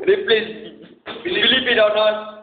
Replace. Believe it or not.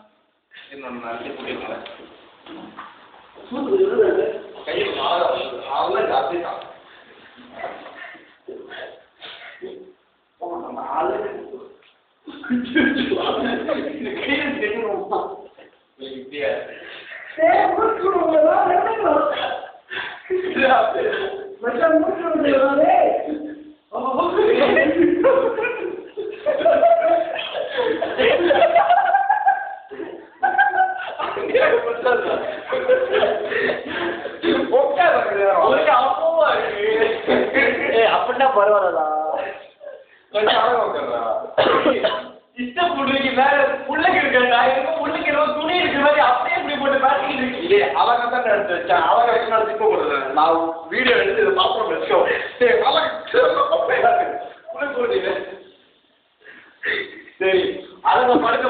அப்படின்னா பரவாயில்லடா இஷ்டம் புடுறீங்க வேற புள்ளைக்கு இருக்கா புள்ளைக்கு துணி இருக்கிற மாதிரி அப்படியே இப்படி போட்டு பேசிக்கிட்டு இருக்கீங்க அவங்க தான் எடுத்து வச்சான் அவங்க திப்ப போடுறது நான் வீடியோ எடுத்து இதை பாத்திரம் வச்சோ சரி அதை படுக்க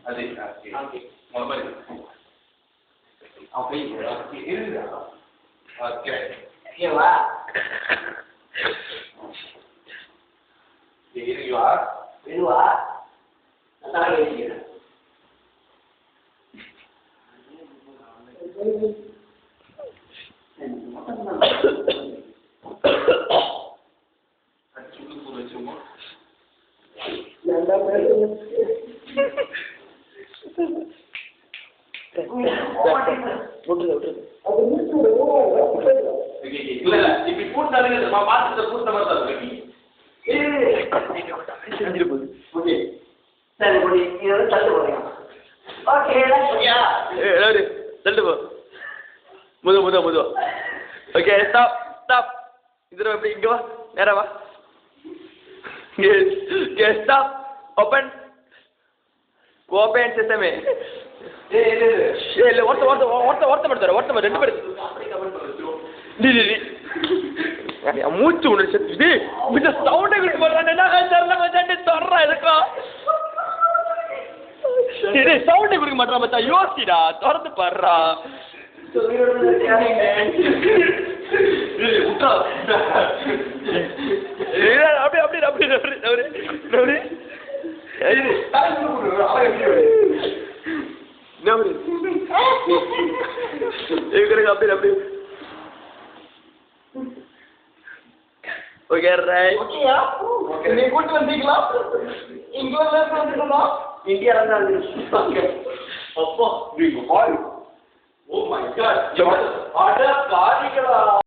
அதே ஓகேவா இதுவா நான் எழுதிக்கிறேன் இப்படி கூட்டாங்க பார்த்து கூட்ட மாதிரி ஓகே சரி இதோட தள்ளு போறீங்க ஓகே தள்ளு போ முத ஓகே ஸ்டாப் இதுல எப்படி இங்க வா நேரா வா ஸ்டாப் ஓபன் sesame இல்ல ஒருத்த மட்டும் ரெண்டு பேர் மூச்சு ஒன்று செத்து இந்த சவுண்டை விட்டு போடுறான் சவுண்டை கொடுக்க மாட்டான் மச்சா யோசிடா திறந்து பாடுறா அப்படி ஓகே ரைட் நீ கூட்டு வந்தீங்களா இங்க வந்துருக்கா இந்தியால தான் வந்து அப்பா நீங்க பாரு ஓ மை காட் அட பாடிகளா